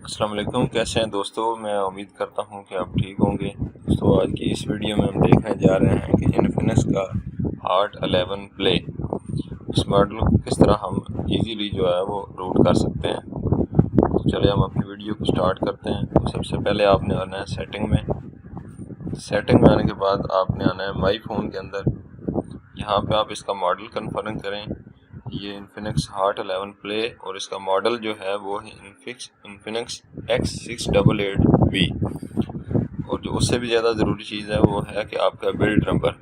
अस्सलाम वालेकुम, कैसे हैं दोस्तों। मैं उम्मीद करता हूं कि आप ठीक होंगे। दोस्तों, आज की इस वीडियो में हम देखने जा रहे हैं कि इन्फिनिक्स का हार्ट 11 प्ले, इस मॉडल को किस तरह हम इजीली जो है वो रूट कर सकते हैं। तो चलिए हम अपनी वीडियो को स्टार्ट करते हैं। तो सबसे पहले आपने आना है सेटिंग में आने के बाद आपने आना है माई फ़ोन के अंदर। यहाँ पे आप इसका मॉडल कन्फर्म करें। ये इन्फिनिक्स हार्ट 11 प्ले और इसका मॉडल जो है वो है इन्फिनिक्स X688V। और जो उससे भी ज़्यादा ज़रूरी चीज़ है वो है कि आपका बिल्ड नंबर।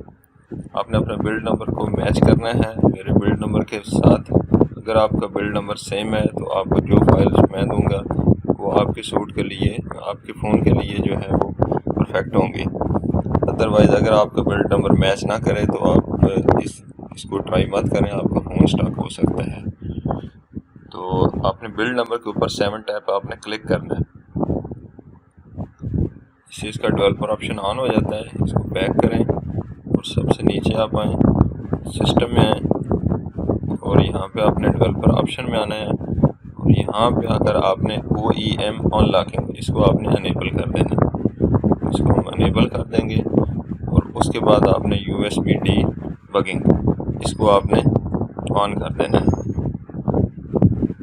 आपने अपने बिल्ड नंबर को मैच करना है मेरे बिल्ड नंबर के साथ। अगर आपका बिल्ड नंबर सेम है तो आपको जो फाइल्स मैं दूंगा वो आपके सूट के लिए, आपके फ़ोन के लिए जो है वो परफेक्ट होंगी। अदरवाइज़ अगर आपका बिल्ड नंबर मैच ना करे तो आप इसको ट्राई मत करें, आपका फ़ोन स्टक हो सकता है। तो आपने बिल्ड नंबर के ऊपर 7 टैप आपने क्लिक करना है। इससे इसका डेवलपर ऑप्शन ऑन हो जाता है। इसको बैक करें और सबसे नीचे आप आएँ, सिस्टम में आएँ और यहाँ पे आपने डेवलपर ऑप्शन में आना है। और यहाँ पे आकर आपने OEM ऑन लॉकिंग इसको आपने अनेबल कर देना है। इसको हम अनेबल कर देंगे और उसके बाद आपने USB डीबगिंग इसको आपने ऑन कर देना है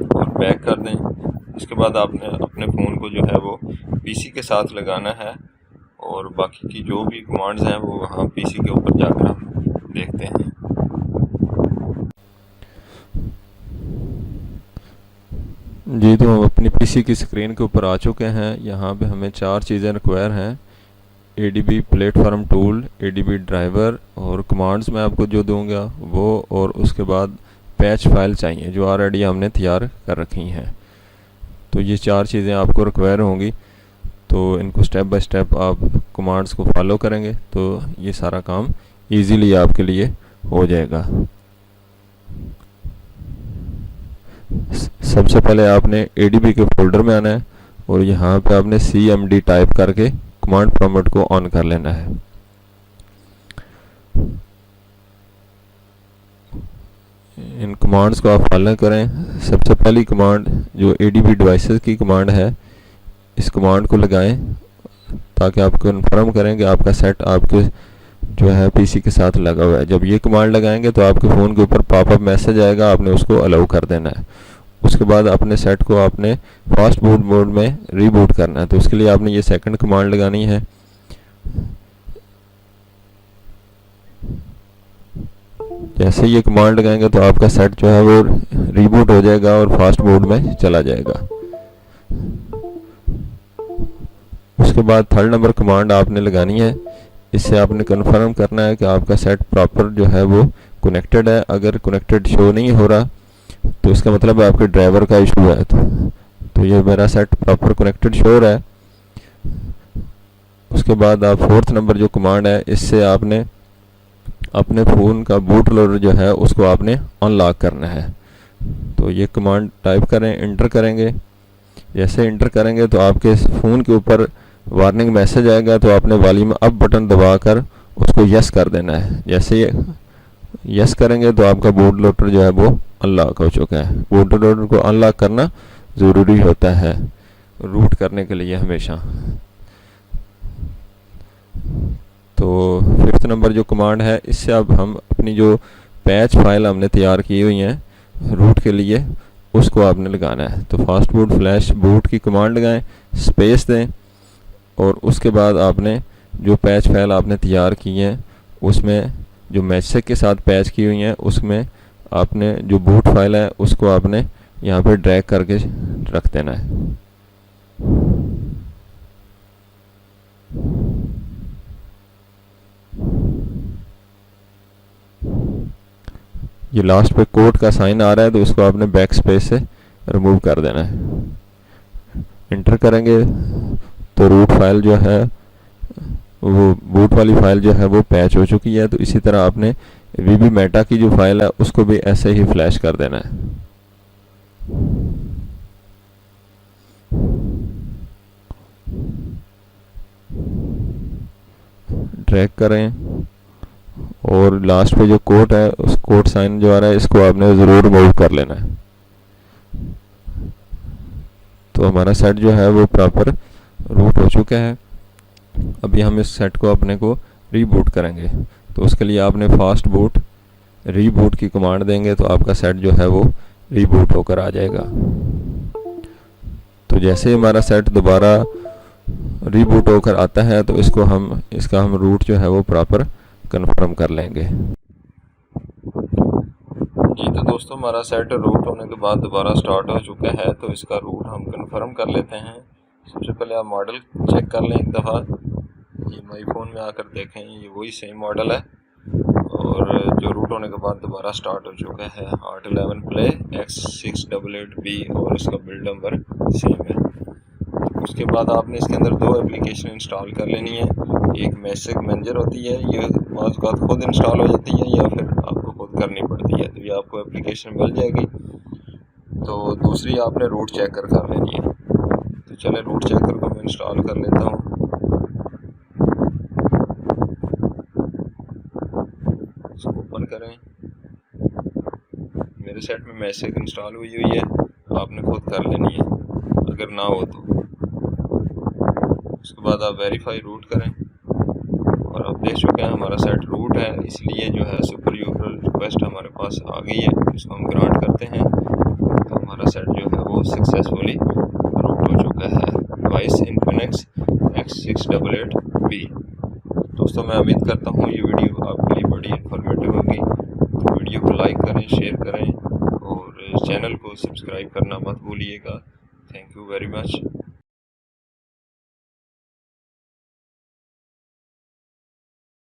और बैक कर दें। इसके बाद आपने अपने फ़ोन को जो है वो PC के साथ लगाना है और बाकी की जो भी कमांड्स हैं वो वहाँ PC के ऊपर जाकर हम देखते हैं। जी, तो हम अपनी पीसी की स्क्रीन के ऊपर आ चुके हैं। यहाँ पे हमें 4 चीज़ें रिक्वायर हैं: ADB platform tool, ADB driver और कमांड्स मैं आपको जो दूंगा वो, और उसके बाद पैच फाइल चाहिए जो ऑलरेडी हमने तैयार कर रखी हैं। तो ये 4 चीज़ें आपको रिक्वायर होंगी। तो इनको स्टेप बाय स्टेप आप कमांड्स को फॉलो करेंगे तो ये सारा काम ईज़िली आपके लिए हो जाएगा। सबसे पहले आपने ADB के फोल्डर में आना है और यहाँ पे आपने CMD टाइप करके कमांड प्रॉम्प्ट को ऑन कर लेना है। इन कमांड्स को आप फॉलो करें। सबसे पहली कमांड जो ADB डिवाइसेस की कमांड है, इस कमांड को लगाएं ताकि आप कन्फर्म करें कि आपका सेट आपके जो है PC के साथ लगा हुआ है। जब ये कमांड लगाएंगे तो आपके फ़ोन के ऊपर पॉपअप मैसेज आएगा, आपने उसको अलाउ कर देना है। उसके बाद अपने सेट को आपने फास्ट बूट मोड में रीबूट करना है। तो उसके लिए आपने ये सेकंड कमांड लगानी है। जैसे ये कमांड लगाएंगे तो आपका सेट जो है वो रीबूट हो जाएगा और फास्ट मोड में चला जाएगा। उसके बाद थर्ड नंबर कमांड आपने लगानी है। इससे आपने कन्फर्म करना है कि आपका सेट प्रॉपर जो है वो कनेक्टेड है। अगर कनेक्टेड शो नहीं हो रहा तो इसका मतलब है आपके ड्राइवर का इशू है। तो ये मेरा सेट प्रॉपर कनेक्टेड शो रहा है। उसके बाद आप फोर्थ नंबर जो कमांड है, इससे आपने अपने फ़ोन का बूट लोडर जो है उसको आपने अनलॉक करना है। तो ये कमांड टाइप करें, इंटर करेंगे। जैसे इंटर करेंगे तो आपके फ़ोन के ऊपर वार्निंग मैसेज आएगा, तो आपने वॉल्यूम अप बटन दबाकर उसको यस कर देना है। जैसे ये यस करेंगे तो आपका बूट लोडर जो है वो अनलॉक हो चुका है। बूट लोडर को अनलॉक करना ज़रूरी होता है रूट करने के लिए हमेशा। तो फिफ्थ नंबर जो कमांड है, इससे अब हम अपनी जो पैच फाइल हमने तैयार की हुई हैं रूट के लिए उसको आपने लगाना है। तो फास्ट बूट फ्लैश बूट की कमांड लगाएं, स्पेस दें और उसके बाद आपने जो पैच फाइल आपने तैयार की हैं उसमें जो मैसेज के साथ पैच की हुई हैं उसमें आपने जो बूट फाइल है उसको आपने यहाँ पे ड्रैग करके रख देना है। ये लास्ट पे कोड का साइन आ रहा है तो उसको आपने बैक स्पेस से रिमूव कर देना है। इंटर करेंगे तो रूट फाइल जो है वो बूट वाली फाइल जो है वो पैच हो चुकी है। तो इसी तरह आपने VB मेटा की जो फाइल है उसको भी ऐसे ही फ्लैश कर देना है। ड्रैग करें और लास्ट पे जो कोड है उस कोड साइन जो आ रहा है इसको आपने ज़रूर मूव कर लेना है। तो तो हमारा सेट जो है वो प्रॉपर रूट हो चुका है। अभी हम इस सेट को अपने को रीबूट करेंगे, तो उसके लिए आपने फास्ट बूट रीबूट की कमांड देंगे तो आपका सेट जो है वो रीबूट होकर आ जाएगा। तो जैसे ही हमारा सेट दोबारा रीबूट होकर आता है तो इसका हम रूट जो है वो प्रॉपर कंफर्म कर लेंगे। जी तो दोस्तों, हमारा सेट रूट होने के बाद दोबारा स्टार्ट हो चुका है, तो इसका रूट हम कंफर्म कर लेते हैं। सबसे पहले आप मॉडल चेक कर लें एक दफ़ा, ये माई फ़ोन में आकर देखें, ये वही सेम मॉडल है और जो रूट होने के बाद दोबारा स्टार्ट हो चुका है। हार्ट 11 प्ले X688B और इसका बिल्ड नंबर सेम है। उसके बाद आपने इसके अंदर 2 एप्लीकेशन इंस्टॉल कर लेनी है। एक मैसेज मैनेजर होती है, ये बाज़ औक़ात खुद इंस्टॉल हो जाती है या फिर आपको खुद करनी पड़ती है, तो ये आपको एप्लीकेशन मिल जाएगी। तो दूसरी आपने रूट चेकर कर लेनी है। तो चले रूट चेकर को मैं इंस्टॉल कर लेता हूँ। इसको ओपन करें। मेरे सेट में मैसेज इंस्टॉल हुई है, आपने खुद कर लेनी है अगर ना हो तो। उसके बाद आप वेरीफाई रूट करें और आप देख चुके हैं हमारा सेट रूट है, इसलिए जो है सुपर यूजर रिक्वेस्ट हमारे पास आ गई है। इसको हम ग्रांट करते हैं तो हमारा सेट जो है वो सक्सेसफुली रूट हो चुका है। Device Infinix X688B। दोस्तों, मैं उम्मीद करता हूँ ये वीडियो आपके लिए बड़ी इन्फॉर्मेटिव होगी। तो वीडियो को लाइक करें, शेयर करें और चैनल को सब्सक्राइब करना मत भूलिएगा। Thank you very much.